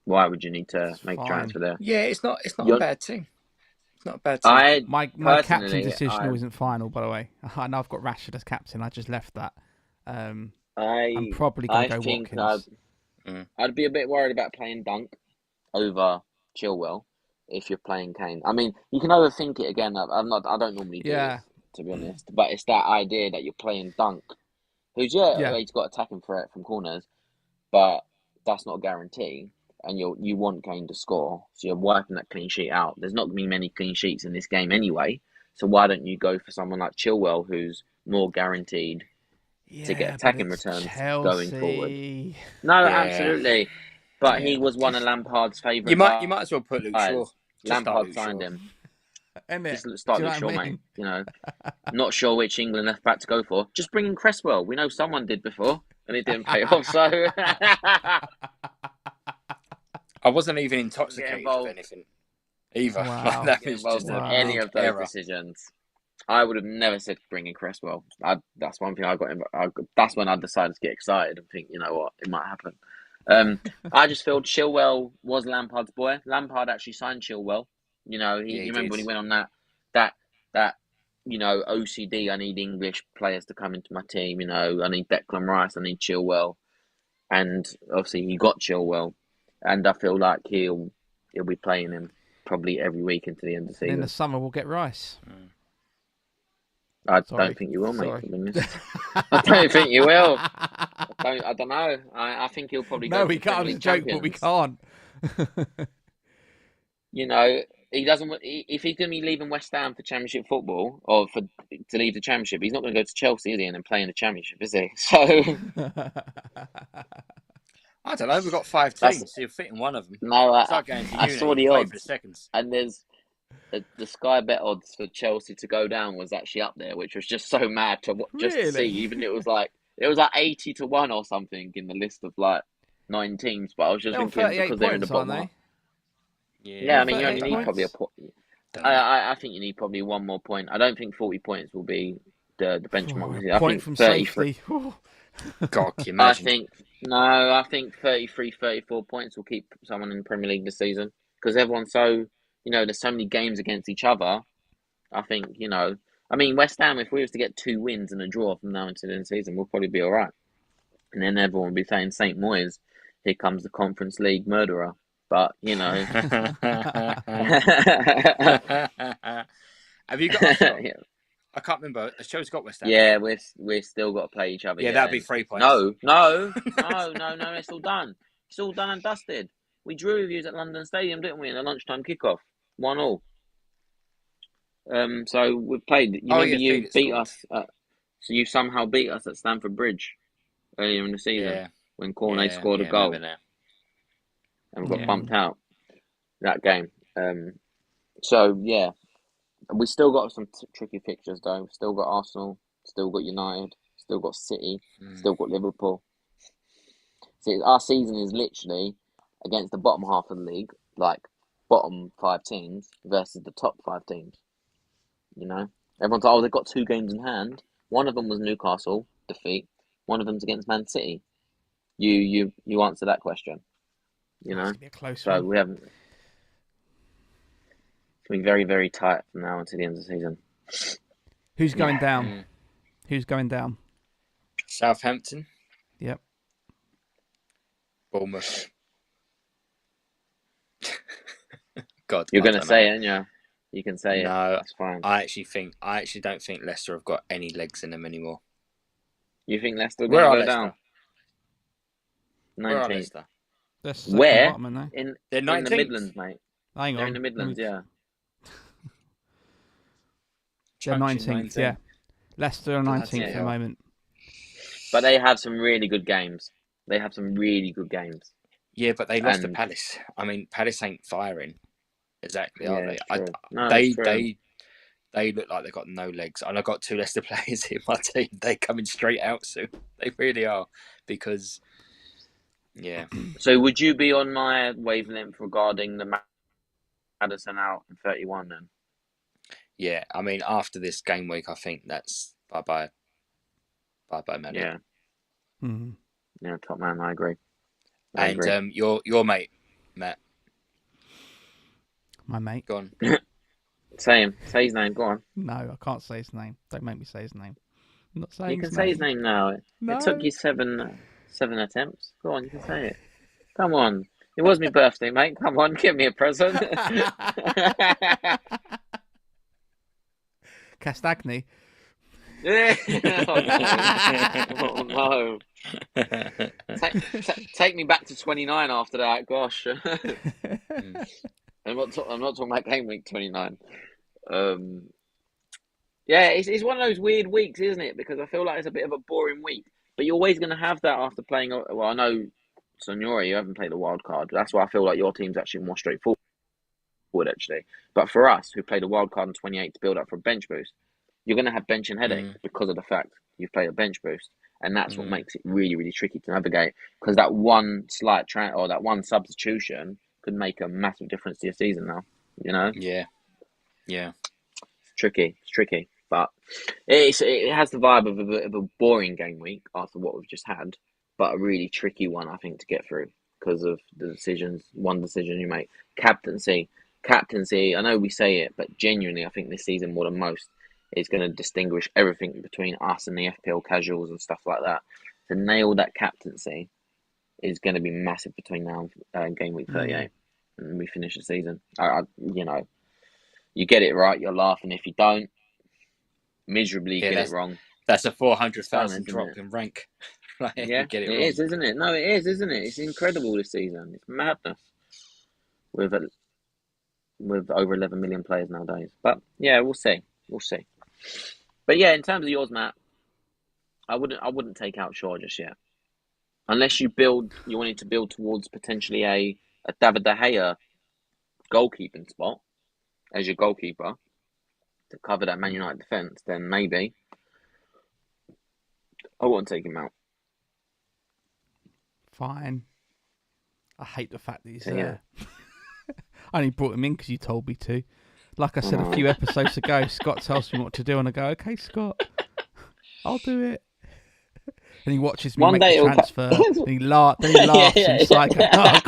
Why would you need to make a transfer there? Yeah, it's not a bad team. It's not a bad team. My captain decision isn't final, by the way. I know I've got Rashford as captain. I just left that. I'm probably going to go Watkins. I'd be a bit worried about playing Dunk over Chilwell if you're playing Kane. I mean, you can overthink it again. I don't normally do it, to be honest. But it's that idea that you're playing Dunk, who's he's got attacking threat from corners, but that's not a guarantee. And you want Kane to score, so you're wiping that clean sheet out. There's not going to be many clean sheets in this game anyway, so why don't you go for someone like Chilwell, who's more guaranteed to get attacking returns going forward? No, absolutely. But he was one of Lampard's favourite. You might as well put Luke Shaw. Lampard signed him. Just start Luke Shaw, mate. Not sure which England left back to go for. Just bring in Cresswell. We know someone did before, and it didn't pay off. So. I wasn't even intoxicated with anything either. Wow. That was just any of those decisions. I would have never said bring in Cresswell. That's one thing I got. That's when I decided to get excited and think, you know what, it might happen. I just feel Chilwell was Lampard's boy. Lampard actually signed Chilwell. You remember when he went on that OCD. I need English players to come into my team. I need Declan Rice. I need Chilwell, and obviously he got Chilwell. And I feel like he'll be playing him probably every week into the end of the season. In the summer, we'll get Rice. I don't think you will, mate. To be honest. I don't think you will. I don't know. I think he'll probably go. No, we can't. It's a joke, but we can't. He doesn't. If he's going to be leaving West Ham for Championship football, or to leave the Championship, he's not going to go to Chelsea, is he, and then play in the Championship, is he? So. I don't know. We've got 5 teams, so you're fitting one of them. No, I saw the odds. For the seconds. And there's the Sky Bet odds for Chelsea to go down was actually up there, which was just so mad to just to see. Really? Even it was like 80-1 or something in the list of like 9 teams. But I was just They're on thinking 38 because they're in the points, aren't bottom half. they? Yeah, I They're mean you only 38 need probably a points. point. Don't know. I think you need probably one more point. I don't think 40 points will be the benchmark. Oh, I point think from 33. safety. Ooh. God, can you I imagine? think no. I think 33, 34 points will keep someone in the Premier League this season because everyone's so there's so many games against each other. I think I mean West Ham. If we was to get 2 wins and a draw from now until the end of the season, we'll probably be all right. And then everyone will be saying St. Moyes, here comes the Conference League murderer. But Have you got Arsenal? yeah, I can't remember. Has Chelsea got West Ham? yeah, we're still got to play each other. Yeah, Yeah, that'd be and 3 points. no. It's all done. It's all done and dusted. We drew with you at London Stadium, didn't we? In a lunchtime kickoff, 1-1. So we've played. You Oh, remember yeah, you Felix beat scored. us. So you somehow beat us at Stamford Bridge earlier in the season Yeah, when Cornet yeah, scored a yeah. I goal remember now. and we got Yeah. bumped out that game. So yeah, we still got some tricky fixtures though. We've still got Arsenal, still got United, still got City, still got Liverpool. See, our season is literally against the bottom half of the league, like bottom 5 teams versus the top 5 teams. Everyone's like, oh, they've got 2 games in hand. One of them was Newcastle defeat. One of them's against Man City. You answer that question. It's gonna be a close So one. we haven't. It's gonna be very, very tight from now until the end of the season. Who's going down? Who's going down? Southampton, Yep. Bournemouth. God, You're I gonna don't say know. it, aren't you? You can say it. No, That's fine. I actually don't think Leicester have got any legs in them anymore. You think Leicester are Where gonna are go Leicester? down? Where are 19th. Leicester? They're second Where? bottom, aren't they? They're In the 19th. Midlands, mate. Hang They're on. in the Midlands, yeah. They're Chunks in 19th, yeah. Leicester are 19th Bloody at the hell. moment. But they have some really good games. Yeah, but they lost to And- Palace. I mean, Palace ain't firing exactly, are Yeah, they? it's true. No, they it's true. they look like they've got no legs. And I've got 2 Leicester players in my team. They're coming straight out soon. They really are. Because, yeah. So would you be on my wavelength regarding the Maddison out in 31 then? Yeah, I mean, after this game week, I think that's bye-bye. Bye-bye, Maddie. Yeah. Mm-hmm. Yeah, top man, I agree. And your mate, Matt, My mate. go on. Say his name, go on. No, I can't say his name. Don't make me say his name. I'm not saying You can his say name. his name now. No. It took you seven attempts. Go on, you can say it. Come on. It was my birthday, mate. Come on, give me a present. Castagni. Oh no. Take me back to 29 after that. Gosh. I'm not talking about game week 29. Yeah, it's one of those weird weeks, isn't it? Because I feel like it's a bit of a boring week. But you're always going to have that after playing. Well, I know, Signore, you haven't played the wild card. That's why I feel like your team's actually more straightforward, actually. But for us, who played a wild card in 28 to build up for a bench boost, you're going to have bench and headache because of the fact you've played a bench boost. And that's what makes it really, really tricky to navigate. Because that one slight or that one substitution could make a massive difference to your season now. Yeah. It's tricky. But it has the vibe of a bit of a boring game week after what we've just had, but a really tricky one, I think, to get through because of the one decision you make. Captaincy. I know we say it, but genuinely, I think this season more than most is going to distinguish everything between us and the FPL casuals and stuff like that. To nail that captaincy is going to be massive between now and game week 38, and we finish the season. You get it right, you're laughing. If you don't, miserably get it wrong. That's a 400,000 Isn't drop it? in rank. Like, Yeah, you get it it wrong. is, isn't it? No, it is, isn't it? It's incredible this season. It's madness with over 11 million players nowadays. But yeah, we'll see. But yeah, in terms of yours, Matt, I wouldn't take out Shaw just yet, unless you wanted to build towards potentially a David De Gea goalkeeping spot. as your goalkeeper to cover that Man United defence, then maybe I won't take him out. Fine. I hate the fact that he's So, yeah. I only brought him in because you told me to. Like I said a few episodes ago, Scott tells me what to do, and I go, "Okay, Scott, I'll do it." And he watches me One make day the it'll transfer, and he laughs inside. Going, "Oh, I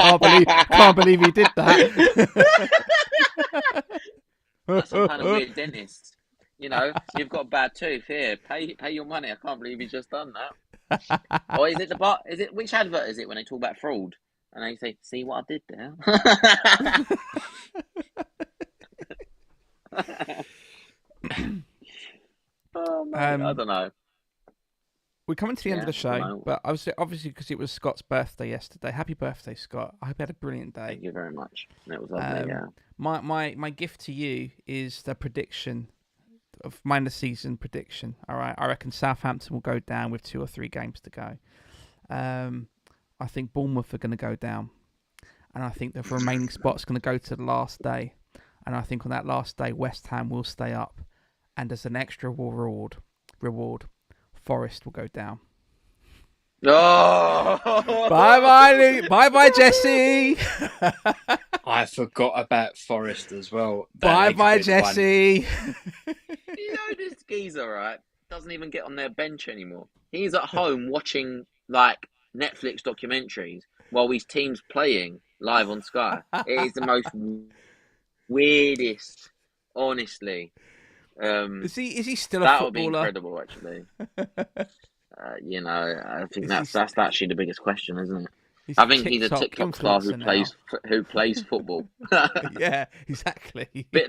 can't believe he did that." That's some kind of weird dentist. You know, you've got a bad tooth here. Pay your money. I can't believe he's just done that. Or is it the bot? Is it which advert is it when they talk about fraud and they say, "See what I did there"? Oh man, I don't know. We're coming to the end of the show, know. but obviously because it was Scott's birthday yesterday. Happy birthday, Scott! I hope you had a brilliant day. Thank you very much. It was lovely. Yeah. My gift to you is the prediction of mine, the season prediction. All right, I reckon Southampton will go down with 2 or 3 games to go. I think Bournemouth are going to go down, and I think the remaining spot's going to go to the last day. And I think on that last day, West Ham will stay up, and as an extra reward, Forest will go down. Oh! Bye, Jesse. I forgot about Forest as well. Bye, Jesse. You know this geezer, right? Doesn't even get on their bench anymore. He's at home watching like Netflix documentaries while his team's playing live on Sky. It is the most weirdest, honestly. Is he still a that footballer? would be incredible, actually. You know, I think that's actually the biggest question, isn't it? I think he's a TikTok star who plays football. Yeah, exactly. A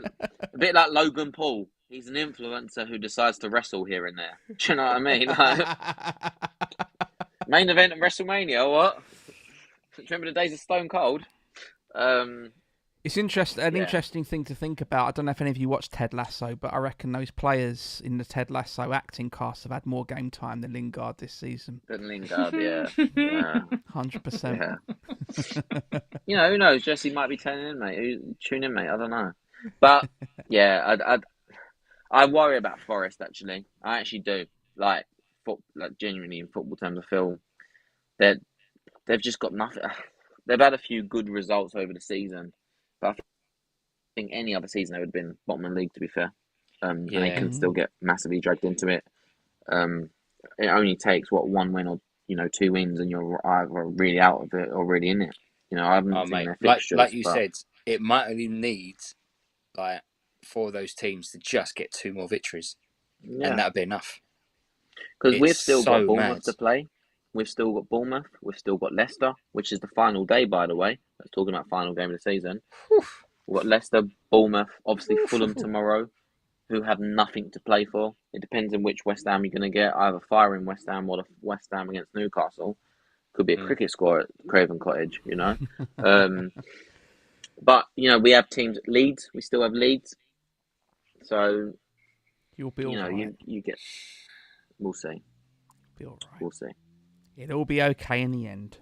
bit like Logan Paul. He's an influencer who decides to wrestle here and there. Do you know what I mean? Like, main event of WrestleMania, what? Do you remember the days of Stone Cold? It's interesting thing to think about. I don't know if any of you watched Ted Lasso, but I reckon those players in the Ted Lasso acting cast have had more game time than Lingard this season. Than Lingard, yeah. 100%. Yeah. You know, who knows? Jesse might be tuning in, mate. Tune in, mate. I don't know. But, yeah, I worry about Forest, actually. I actually do. Like genuinely in football terms, I feel that they've just got nothing. They've had a few good results over the season. But I think any other season they would have been bottom of the league, to be fair. And they can still get massively dragged into it. It only takes, one win or 2 wins and you're either really out of it or really in it. You know, I haven't seen their fixtures. Like you said, it might only need like 4 of those teams to just get 2 more victories. Yeah. And that would be enough. Because we've still got Bournemouth to play. We've still got Bournemouth. We've still got Leicester, which is the final day, by the way. Let's talk about final game of the season. We've got Leicester, Bournemouth, obviously Fulham tomorrow, who have nothing to play for. It depends on which West Ham you're going to get. Either firing West Ham or the West Ham against Newcastle. Could be a cricket score at Craven Cottage, you know. But, we have teams at Leeds. We still have Leeds. So, you'll be all right. You get... We'll see. Be all right. We'll see. It'll be okay in the end.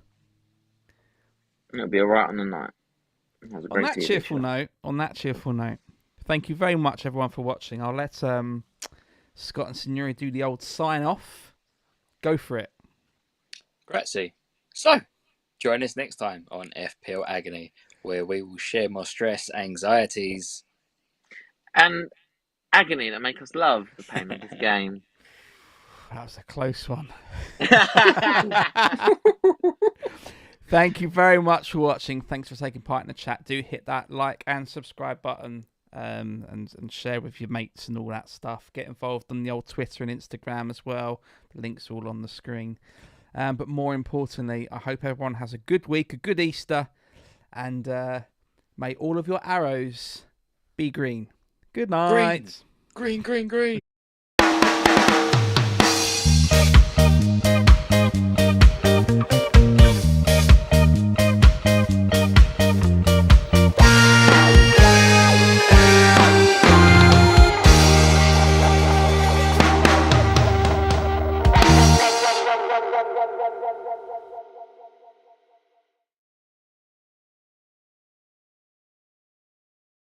It'll be all right on the night. On that cheerful note, thank you very much, everyone, for watching. I'll let Scott and Signore do the old sign off. Go for it. Grazie. So, join us next time on FPL Agony, where we will share more stress, anxieties, and agony that make us love the pain of this game. That was a close one. Thank you very much for watching. Thanks for taking part in the chat. Do hit that like and subscribe button and share with your mates and all that stuff. Get involved on the old Twitter and Instagram as well. The links are all on the screen. But more importantly, I hope everyone has a good week, a good Easter, and may all of your arrows be green. Good night. Green.